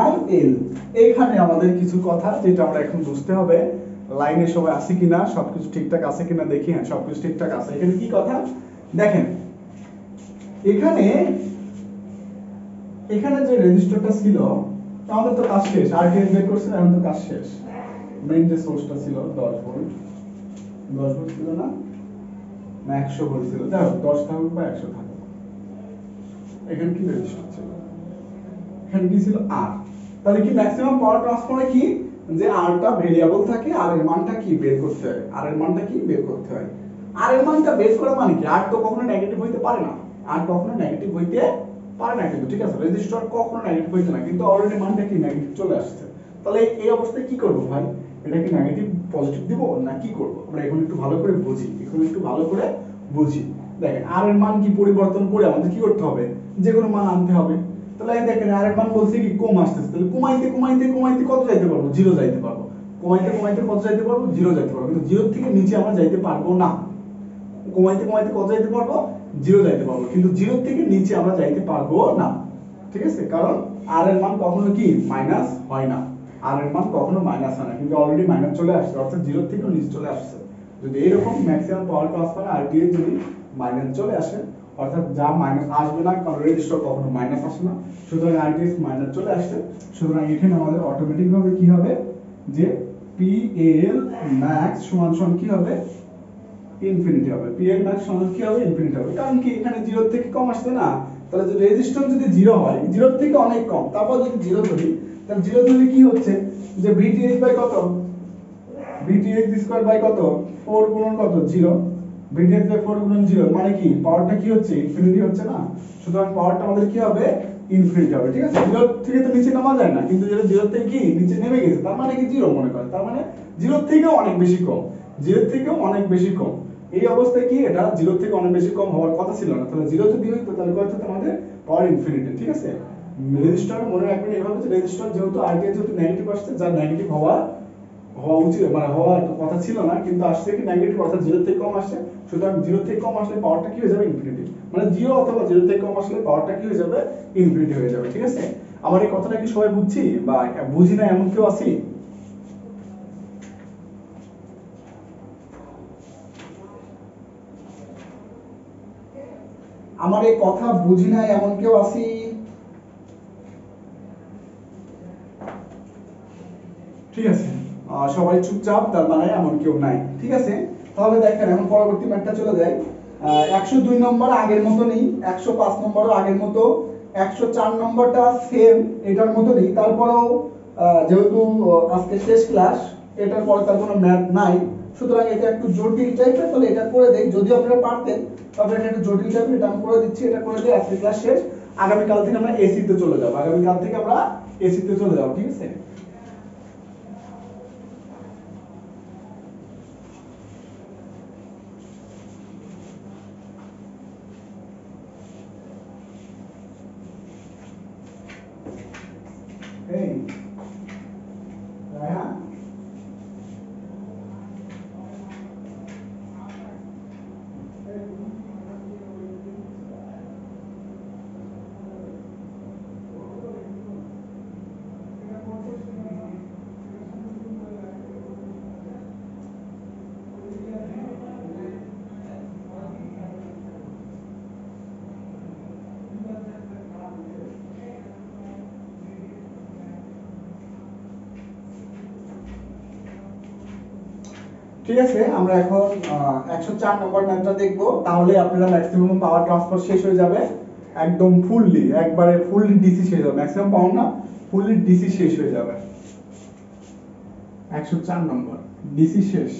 আরএল। এখানে আমাদের কিছু কথা যেটা আমরা এখন বুঝতে হবে, লাইনে সবাই আছে কিনা, সবকিছু ঠিকঠাক আছে কিনা দেখি। হ্যাঁ, সবকিছু ঠিকঠাক আছে। এখানে কি কথা দেখেন, এখানে এখানে যে রেজিস্টারটা ছিল আমাদের তো কাজ শেষ, আরটিএস বের করছেন, এখন তো কাজ শেষ। মেইন যে সোর্সটা ছিল 10 ভোল্ট, 10 ভোল্ট ছিল না 100 ভোল্ট ছিল, দেখো 10 থাকুক বা 100 থাকুক, এখানে কি রেজিস্টার ছিল? এখানে কি ছিল? আর। তাহলে কি ম্যাক্সিমাম পাওয়ার ট্রান্সফারে কি যে আরটা ভেরিয়েবল থাকে, আর এর মানটা কি বের করতে হয়, আর এর মানটা কি বের করতে হয়। আর এর মানটা বের করা মানে কি? আর তো কখনো নেগেটিভ হইতে পারে না, আর কখনো নেগেটিভ হইতে পারে না, কিন্তু ঠিক আছে, রেজিস্টার কখনো নেগেটিভ হইতে না, কিন্তু অলরেডি মানটা কি নেগেটিভ চলে আসছে। তাহলে এই অবস্থায় কি করব ভাই? এটা কি নেগেটিভ পজিটিভ দিব না কি করব? আমরা এখন একটু ভালো করে বুঝি, দেখেন আর এর মান কি পরিবর্তন করে আমাদের কি করতে হবে? যে কোনো মান আনতে হবে। তাহলে দেখেন আর এর মান বলছে কি কম আসতেছে, তাহলে কমাইতে কমাইতে কমাইতে কত যাইতে পারবো? 0 যাইতে পারবো। কমাইতে কমাইতে কত যাইতে পারবো? 0 যাইতে পারবো, কিন্তু 0 থেকে নিচে আমরা যাইতে পারবো না। কমাইতে কমাইতে কত যাইতে পারবো? 0 যাইতে পারবো, কিন্তু 0 থেকে নিচে আমরা যাইতে পারবো না, ঠিক আছে? কারণ আর এর মান কখনো কি মাইনাস হয় না, আর এর মান কখনো মাইনাস হয় না, কিন্তু অলরেডি মাইনাস চলে আসছে, অর্থাৎ 0 থেকে নিচে চলে আসছে। যদি এরকম ম্যাক্সিমাম পাওয়ার ট্রান্সফার আরটিএস যদি মাইনাস চলে আসে, অর্থাৎ যা মাইনাস আসবে না, কারণ রেজিস্টার কখনো মাইনাস আসে না, সুতরাং আরটিএস মাইনাস চলে আসছে, সুতরাং এখানে আমাদের অটোমেটিক ভাবে কি হবে যে পিএল ম্যাক্স সমান সমান কি হবে? ইনফিনিটি হবে। পিএল ম্যাক্স সমান কি হবে? ইনফিনিটি হবে। কারণ কি এখানে 0 থেকে কম আসছে না, তাহলে যদি রেজিস্ট্যান্স যদি 0 হয়, 0 থেকে অনেক কম, তারপর যদি 0 ধরি, তাহলে 0 ধরলে কি হচ্ছে যে VTH বাই কত? VTH স্কয়ার বাই কত? 4 গুণন কত? 0। VTH বাই 4 গুণন 0 মানে কি পাওয়ারটা কি হচ্ছে? ইনফিনিটি হচ্ছে না, সুতরাং পাওয়ারটা আমাদের কি হবে? ইনফিনিটি হবে, ঠিক আছে? 0 থেকে তো নিচে নামা যায় না, কিন্তু যেটা 0 থেকে কি নিচে নেমে গেছে, তার মানে কি 0 মনে করে, তার মানে 0 থেকেও অনেক বেশি কম, 0 থেকেও অনেক বেশি কম। এই অবস্থায় কি এটা 0 থেকে অনেক বেশি কম হওয়ার কথা ছিল না, তাহলে 0 যদি হইতো তাহলে কত হতো আমাদের? পাওয়ার ইনফিনিটি, ঠিক আছে? রেজিস্টার মনে রাখবেন এইভাবে যে রেজিস্টার যেহেতু আরটিএস যেহেতু নেগেটিভ আসছে, যা নেগেটিভ হওয়া উচিত মানে হওয়ার কথা ছিল না, কিন্তু আসছে কি নেগেটিভ, অর্থাৎ 0 থেকে কম আসছে, সুতরাং 0 থেকে কম আসলে পাওয়ারটা কি হয়ে যাবে? ইনফিনিটি। মানে 0 অথবা 0 থেকে কম আসলে পাওয়ারটা কি হয়ে যাবে? ইনফিনিটি হয়ে যাবে, ঠিক আছে? আমার এই কথাটা কি সবাই বুঝছি বা বুঝি না এমন কেউ আছে? আমার এই কথা বুঝি না এমন কেউ আছে? ঠিক আছে, সবাই চুপচাপ, তার মানে এমন কেউ নাই, ঠিক আছে? তাহলে দেখেন এখন পরবর্তী ম্যাথটা চলে যায়। 102 নম্বর আগের মতো নেই, 105 নম্বরও আগের মতো, 104 নম্বরটা সেম এটার মতো নেই, তারপরেও যেহেতু আজকে শেষ ক্লাস, এটার পরে তার কোনো ম্যাথ নাই, সুতরাং এটা একটু জটিল টাইপের, তাহলে এটা করে দেই, যদি আপনারা পারতেন তবে এটা একটু জটিল টাইপের, এটা আমি করে দিচ্ছি, এটা করে দিয়ে আজকে ক্লাস শেষ। আগামী কাল থেকে আমরা এসিতে চলে যাব, আগামী কাল থেকে আমরা এসিতে চলে যাব, ঠিক আছে? Hey, Raya? ঠিক আছে, আমরা এখন 104 নম্বর ম্যাথটা দেখব, তাহলে আপনারা ম্যাক্সিমাম পাওয়ার ট্রান্সফার শেষ হয়ে যাবে, একদম ফুললি একবারে ফুললি ডিসি শেষ হবে, ম্যাক্সিমাম পাওয়ার না, ফুলি ডিসি শেষ হয়ে যাবে। 104 নম্বর ডিসি শেষ।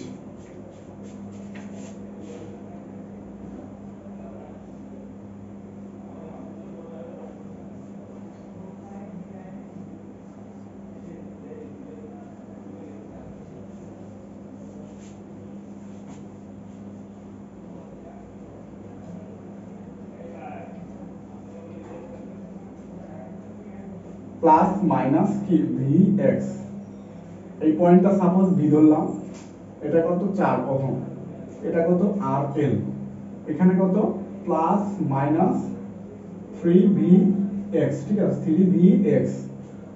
প্লাস মাইনাস কি ভি এক্স, এই পয়েন্টটা সাপোজ ভি ধরলাম, এটা কত 4 ওহম, এটা কত আর এল, এখানে কত প্লাস মাইনাস 3 ভি এক্স, ঠিক আছে 3 ভি এক্স।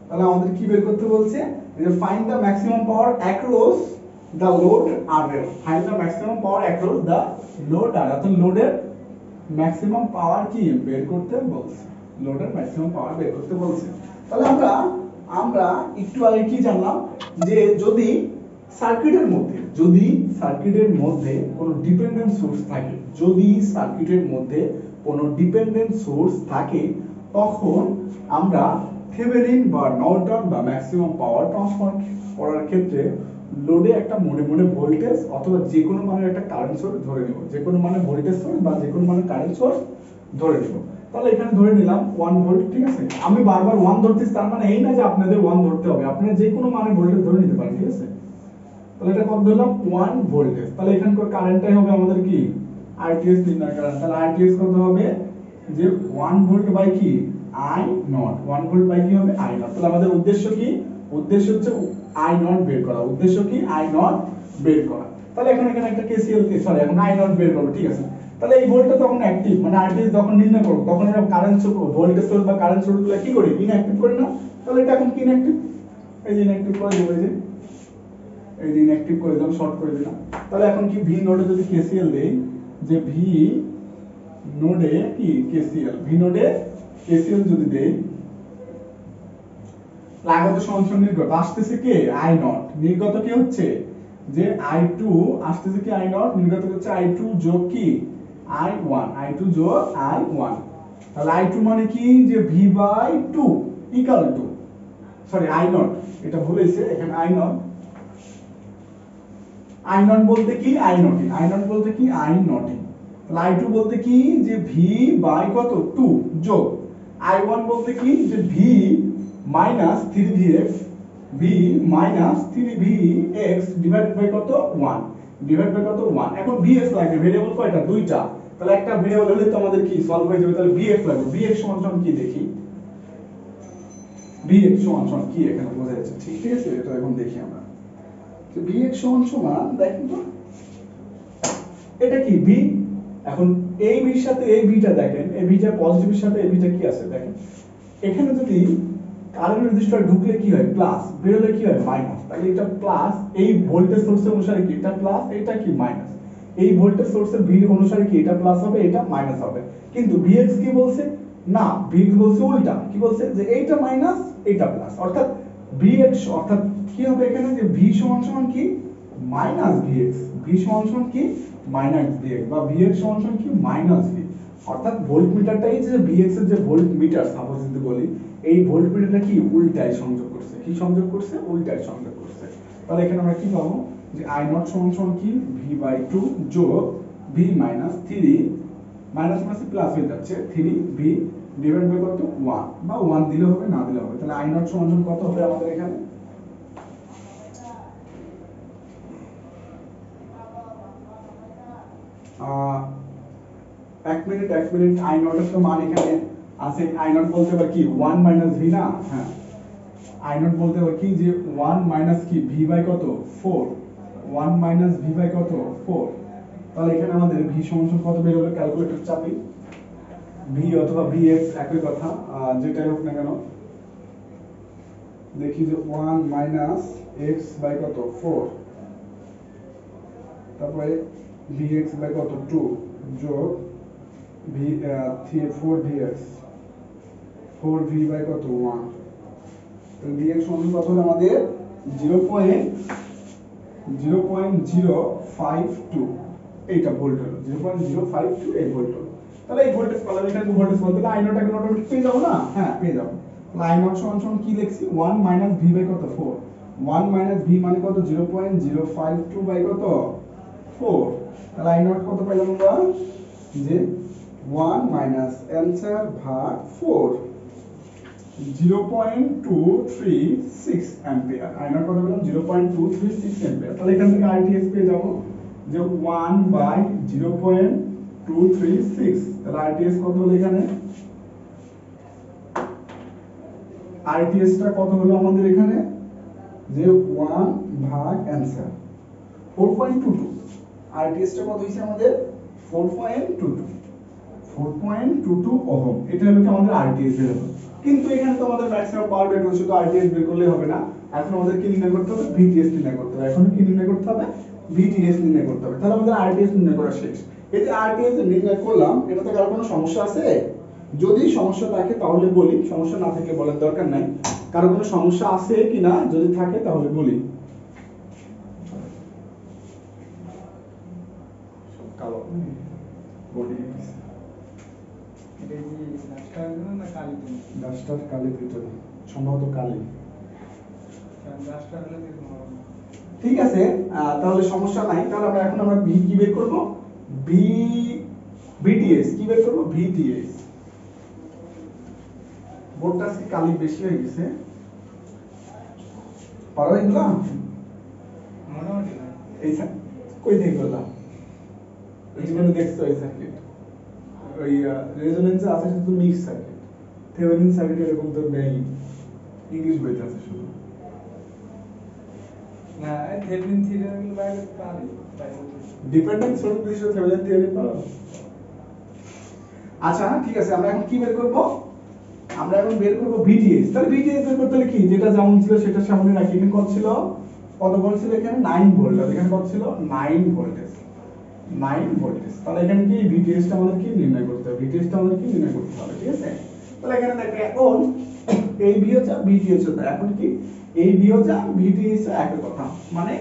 তাহলে আমাদের কি বের করতে বলছে, যে find the maximum power across the load R L, find the maximum power across the load R, অর্থাৎ লোডের ম্যাক্সিমাম পাওয়ার কি বের করতে বলছে, লোডের ম্যাক্সিমাম পাওয়ার বের করতে বলছে। তাহলে আমরা একটু আগে কি জানলাম, যে যদি সার্কিটের মধ্যে কোনো ডিপেন্ডেন্ট সোর্স থাকে, যদি সার্কিটের মধ্যে কোনো ডিপেন্ডেন্ট সোর্স থাকে, তখন আমরা থেভেনিন বা নর্টন বা ম্যাক্সিমাম পাওয়ার ট্রান্সফার করার ক্ষেত্রে লোডে একটা মনে ভোল্টেজ অথবা যে কোনো মানের একটা কারেন্ট সোর্স ধরে নেব, যে কোনো মানের ভোল্টেজ সোর্স বা যে কোনো মানের কারেন্ট সোর্স ধরে নেব। তাহলে এখানে ধরে নিলাম 1 ভোল্ট, ঠিক আছে। আমি বারবার 1 ধরতেছি, তার মানে এই না যে আপনাদের 1 ধরতে হবে, আপনারা যে কোনো মানের ভোল্টেজ ধরে নিতে পারেন, ঠিক আছে। তাহলে এটা কত ধরলাম 1 ভোল্টেজ। তাহলে এখানকার কারেন্টটাই হবে আমাদের কি আরটিএস নির্ণয় করা। তাহলে আরটিএস কত হবে, যে 1 ভোল্ট বাই কি আই নট, 1 ভোল্ট বাই কি হবে আই নট। তাহলে আমাদের উদ্দেশ্য কি, উদ্দেশ্য হচ্ছে আই নট বের করা, উদ্দেশ্য কি আই নট বের করা। তাহলে এখন এখানে একটা কেসিএল সরি এখন আই নট বের করব, ঠিক আছে। তাহলে এই ভোল্টটা তখন অ্যাক্টিভ, মানে আরটিএস যখন নির্ণয় করব তখন আমরা কারেন্ট সোর্স ভোল্টেজ সোর্স বা কারেন্ট সোর্সগুলো কি করি ইনঅ্যাক্টিভ করি না। তাহলে এটা এখন কি ইনঅ্যাক্টিভ, এই যে ইনঅ্যাক্টিভ করে দেব, এই যে ইনঅ্যাক্টিভ করে দিলাম, শর্ট করে দিলাম। তাহলে এখন কি ভি নোডে যদি কেসিএল দেই, যে ভি নোডে কি কেসিএল, ভি নোডে কেসিএল যদি দেই, আগত সমান নির্গত আসতেছে কে আই নট, নির্গত কি হচ্ছে যে I2 আসতেছে কি I0, নির্গত হচ্ছে I2 যোগ কি I1, I2 যোগ I1। তাহলে I2 মানে কি, যে V/2 equal to, sorry I0, এটা ভুল হইছে, এখানে I0 বলতে কি I0, I0 বলতে কি I0, তাহলে I2 বলতে কি যে V বাই কত 2 যোগ I1 বলতে কি যে V minus 3Vx, V minus 3Vx divided by কত 1, ডিভাইড বাই কত 1। এখন Vx লাগবে, ভেরিয়েবল কয়টা দুইটা, তাহলে একটা ভেরিয়েবল হলে তো আমাদের কি সলভ হয়ে যাবে। তাহলে Vx লাগবে, Vx সমান কি দেখি, Vx সমান কি এখানে বোঝা যাচ্ছে, ঠিক আছে। এটা এখন দেখি আমরা, তো Vx সমান দেখেন তো এটা কি V, এখন এই V এর সাথে এই Vটা দেখেন, এই Vটা পজিটিভের সাথে এই Vটা কি আছে দেখেন, এখানে যদি কারেন্ট রেজিস্টার ঢুকলে কি হয় প্লাস, বের হলে কি হয় মাইনাস। তাহলে এটা প্লাস, এই ভোল্টেজ সোর্সের অনুসারে কি এটা প্লাস, এটা কি মাইনাস, এই ভোল্টেজ সোর্সের ভি অনুসারে কি এটা প্লাস হবে, এটা মাইনাস হবে। কিন্তু Vx কি বলছে, না Vx বলছে উল্টা, কি বলছে যে এইটা মাইনাস এটা প্লাস, অর্থাৎ Vx অর্থাৎ কি হবে এখানে, যে V সমান কি মাইনাস Vx, V সমান কি মাইনাস Vx, বা Vx সমান কি মাইনাস V, অর্থাৎ ভোল্ট মিটারটাই যে Vx এর যে ভোল্ট মিটার সাপোজ যদি বলি, এই ভোল্ট মিটারটা কি উল্টায় সংযোগ করছে, কি সংযোগ করছে উল্টায় সংযোগ করছে। তাহলে এখানে আমরা কি পাবো, যে I0 সমান কি V/2 যোগ V minus 3 minus minus plus হয়ে যাচ্ছে 3V ডিভাইড বাই কত 1, বা 1 দিলে হবে না দিলে হবে। তাহলে I0 সমান কত হবে আমাদের এখানে, এক মিনিট I0 এর তো মান এখানে আছে, I0 বলতে পারি কি 1 মাইনাস V না, হ্যাঁ I0 বলতে পারি কি যে 1 মাইনাস কি V বাই কত 4, 1 মাইনাস V বাই কত 4। তাহলে এখানে আমাদের V সমান কত বের হলো, ক্যালকুলেটর চাপি, V অথবা Vx একই কথা, যেটাই হোক না কেন, দেখি যে 1 মাইনাস x বাই কত 4, তারপরে Vx বাই কত 2 যোগ V 4Vx 4V বাই কত 1। তাহলে Vx সমান কত হলো আমাদের 0.052, এইটা ভোল্ট হলো 0.052, এই ভোল্ট হলো। তাহলে এই ভোল্টেজ পালাম, এখানে ভোল্টেজ বলতে I0 টাকে অটোমেটিক পেয়ে যাবো না, হ্যাঁ পেয়ে যাবো। লাইন আউট সমান সমান কি লিখছি 1 মাইনাস ভি বাই কত 4 1 মাইনাস ভি মানে কত 0.052 বাই কত 4 তাহলে আই নট কত পাইলাম আমরা যে 1 মাইনাস অ্যানসার ভাগ 4 0.236 অ্যাম্পিয়ার আই নট কত পেলাম 0.236 অ্যাম্পিয়ার তাহলে এখান থেকে আরটিএস পেয়ে যাব যে 1 বাই 0.236 তাহলে আরটিএস কত হলো এখানে আরটিএস টা কত হলো আমাদের এখানে যে 1 ভাগ অ্যানসার 4.22 আরটিএস টা কত হইছে আমাদের 4.22 ওহম এটা হলো কি আমাদের আরটিএস এর হলো কিন্তু এখানে তো আমাদের ম্যাক্সিমাম পাওয়ার বের করতে শুধু আরটিএস বের করলে হবে না এখন আমাদের কি নির্ণয় করতে হবে ভিটিএস নির্ণয় করতে হবে এখন কি নির্ণয় করতে হবে ভিটিএস নির্ণয় করতে হবে তাহলে আমাদের আরটিএস নির্ণয় করা শেষ এই যে আরটিএস নির্ণয় করলাম এটাতে কারো কোনো সমস্যা আছে যদি সমস্যা থাকে তাহলে বলি সমস্যা না থাকলে বলার দরকার নাই কারো কোনো সমস্যা আছে কিনা যদি থাকে তাহলে বলি কালো বডি এটা কি ডাস্টার না কালি তুমি ডাস্টার কালি ভিতরে সম্ভবত কালি ডাস্টার হলে দেখো ঠিক আছে তাহলে সমস্যা নাই তাহলে আমরা বি কি বের করব বি বিটিএস কি বের করব ভিটিএস বোর্ডটা কি কালি বেশি হয়ে গেছে পারো এগুলা মোটামুটি না এই কই থেকে করলাম এই জীবনে দেখছো এই সার্কিট ওই রেজোনেন্সে আছে শুধু মিক্স সার্কিট থেভেনিন সার্কিট এরকম তো নেই ইংলিশ বইতে আছে শুধু না থেভেনিন থিওরি বাইরে পারি ডিপেন্ডেন্ট সোর্স বিশিষ্ট থেভেনিন থিওরি পারো আচ্ছা ঠিক আছে আমরা এখন কি বের করব আমরা এখন বের করব ভিটিএস তাহলে ভিটিএস বের করতে হলে কি যেটা যেমন ছিল সেটা সামনে রাখি এখানে কত ছিল কত ভোল্ট ছিল এখানে 9 ভোল্ট আর এখানে কত ছিল 9 ভোল্টেজ 9 ভোল্টেজ তাহলে এখানে কি ভিটিএস টা আমাদের কি নির্ণয় করতে হবে ভিটিএস টা আমাদের কি নির্ণয় করতে হবে ঠিক আছে তাহলে এখানে দেখো এখন এই বি হচ্ছে ভিটিএস হচ্ছে এখন কি এই বি হচ্ছে ভিটিএস একই কথা মানে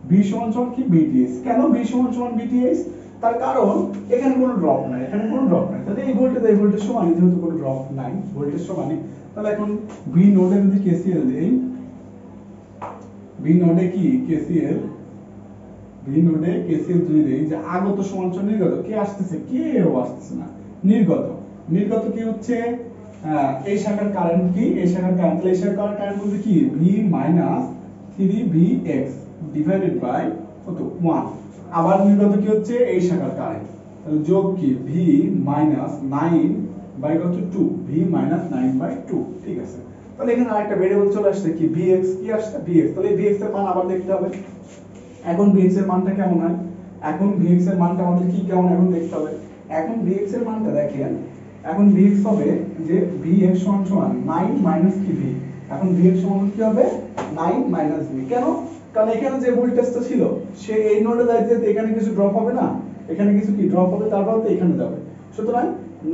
বি সমান সমান কি ভিটিএস কেন বি সমান সমান ভিটিএস তার কারণ এখানে কোনো ড্রপ নাই এখানে কোনো ড্রপ নাই তাহলে এই ভোল্টেজ সমান যেহেতু কোনো ড্রপ নাই ভোল্টেজ সমান তাহলে এখন বি নোডে যদি কেসিএল দেই বি নোডে কি কেসিএল বি নোডে কেসিএল যদি দেই যে আগত সমান সমান নির্গত কে আসতেছে কেউ আসতেছে না নির্গত নির্গত কি হচ্ছে এই শাখার কারেন্ট কি এই শাখার কারেন্ট তাহলে এই শাখার কারেন্ট বলতে কি V minus 3vx divided by কত 1 আবার নির্গত কি হচ্ছে এই শাখার কারেন্ট তাহলে যোগ কি ভি মাইনাস 9 বাই কত 2 ভি মাইনাস 9 বাই 2 ঠিক আছে তাহলে এখানে আরেকটা ভেরিয়েবল চলে আসছে কি vx কি আসছে vx তাহলে vx এর মান আবার দেখতে হবে এখন vx এর মানটা কেমন হয় এখন vx এর মানটা আমাদের কি কেমন এখন দেখতে হবে এখন vx এর মানটা দেখেন এখন vx হবে যে vx সমান 9 মাইনাস কি v এখন vx সমান কি হবে 9 মাইনাস v কেন কারণ এখানে যে ভোল্টেজটা ছিল সে এই নোডে যাইতে এখানে কিছু ড্রপ হবে না এখানে কিছু কি ড্রপ হবে তারপর তো এখানে যাবে সুতরাং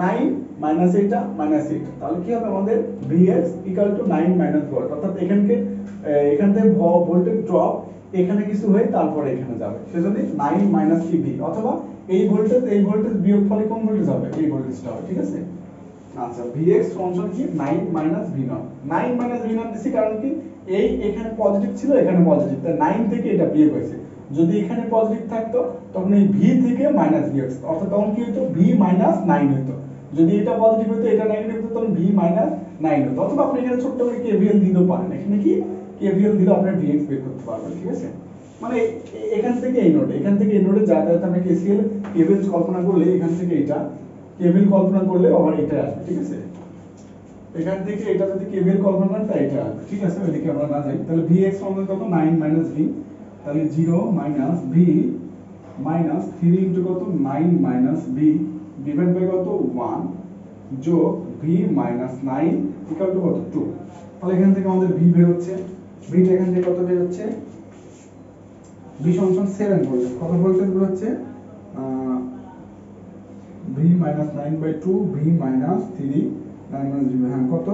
9 মাইনাস এটা মাইনাস এটা তাহলে কি হবে আমাদের vx 9 মাইনাস ভোল্ট অর্থাৎ এখান থেকে ভোল্টেজ ড্রপ এখানে কিছু হয়ে তারপরে এখানে যাবে সেজন্য 9 মাইনাস কি v অথবা এই ভোল্টেজ বিয়োগ ফলে কোন ভোল্টেজ হবে এই ভোল্টেজটা হবে ঠিক আছে আচ্ছা vx সমান কি 9 মাইনাস v0 9 মাইনাস v0 দিছি কারণ কি এই এখানে পজিটিভ ছিল এখানে পজিটিভ তাই 9 থেকে এটা বিয়োগ হয়েছে যদি এখানে পজিটিভ থাকতো তখন এই v থেকে মাইনাস vx অর্থাৎ তখন কি হতো v মাইনাস 9 হতো যদি এটা পজিটিভ হতো এটা নেগেটিভ হতো তখন v মাইনাস 9 হতো অথবা আপনি এখানে ছোট্ট করে কেভিএল দিতেও পারেন এখানে কি কেভিএল দিলে আপনি vx বের করতে পারবেন ঠিক আছে মানে এখান থেকে এই নোডে যাতায়াত আমরা কেসিএল কেভিএল কল্পনা করলে এখান থেকে এটা কেভিএল কল্পনা করলে আবার এটা আসবে ঠিক আছে এখান থেকে এটা যদি কেভিএল কল্পনা করেন তাই এটা আসবে ঠিক আছে ওইদিকে আমরা না যাই তাহলে vx সমান কত 9 মাইনাস v তাহলে 0 মাইনাস v মাইনাস 3 ইনটু কত 9 মাইনাস v ডিভাইড বাই কত 1 যোগ v মাইনাস 9 ইকুয়াল টু কত 2 তাহলে এখান থেকে আমাদের v বের হচ্ছে v টা এখান থেকে কত বের হচ্ছে v সমান 7 ভোল্ট কত ভোল্টেজ বের হচ্ছে v minus 9 by 2 v minus 3 9 minus v হ্যাঁ কত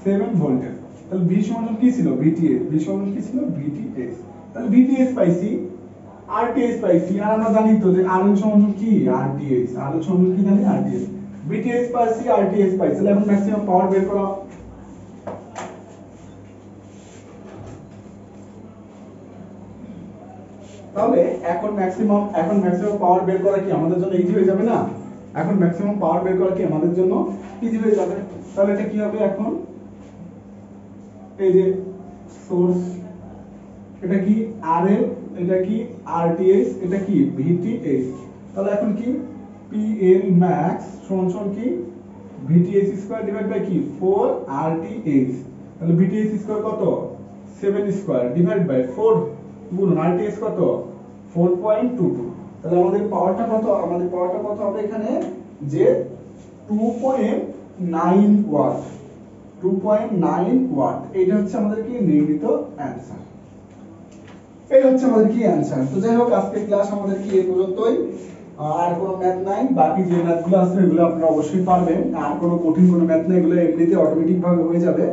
7 ভোল্টেজ তাহলে v সমান কি ছিল vts v সমান কি ছিল vts তাহলে vts পাইছি rts পাইছি আর আমরা জানি তো যে rl সমান কি rts rl সমান কি জানি rts vts পাইছি rts পাইছি তাহলে এখন ম্যাক্সিমাম পাওয়ার বের করা তাহলে এখন ম্যাক্সিমাম পাওয়ার বের করা কি আমাদের জন্য ইজি হয়ে যাবে না? এখন ম্যাক্সিমাম পাওয়ার বের করা কি আমাদের জন্য ইজি হয়ে যাবে। তাহলে এটা কি হবে এখন, এই যে সোর্স, এটা কি RL, এটা কি RTH, এটা কি VTH। তাহলে এখন কি PL max সমান কি VTH স্কয়ার ডিভাইড বাই কি 4 RTH। তাহলে VTH স্কয়ার কত 7 স্কয়ার ডিভাইড বাই 4 গুণ RTH কত 4.22। তাহলে আমাদের পাওয়ারটা কত, হবে এখানে যে 2.9 ওয়াট, 2.9 ওয়াট। এটা হচ্ছে আমাদের কি নির্ণীত অ্যানসার। এই হচ্ছে আমাদের কি অ্যানসার। তো যাই হোক আজকের ক্লাস আমাদের কি এই পর্যন্তই। আর কোনো ম্যাথ নাই, বাকি যে ম্যাথগুলো আছে এগুলো আপনারা অবশ্যই পারবেন। আর কোনো কঠিন কোনো ম্যাথ নাই, এগুলো এমনিতে অটোমেটিক ভাবে হয়ে যাবে,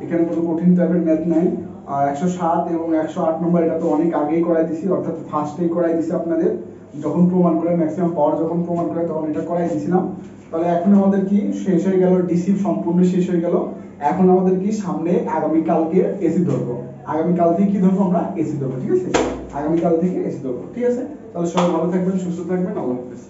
এখানে কোনো কঠিন টাইপের ম্যাথ নাই। 107 এবং 108 নম্বর এটা তো অনেক আগেই করাই দিছি, অর্থাৎ ফার্স্টেই করাই দিছি আপনাদের, যখন প্রমাণ করে ম্যাক্সিমাম পাওয়ার যখন প্রমাণ করে তখন এটা করাই দিছিলাম। তাহলে এখন আমাদের কি শেষ হয়ে গেল, ডিসি সম্পূর্ণ শেষ হয়ে গেল। এখন আমাদের কি সামনে আগামীকালকে এসি ধরবো, আগামীকাল থেকে কি ধরবো আমরা এসি ধরবো, ঠিক আছে, আগামীকাল থেকে এসি ধরবো, ঠিক আছে। তাহলে সবাই ভালো থাকবেন, সুস্থ থাকবেন, আল্লাহ হাফেজ।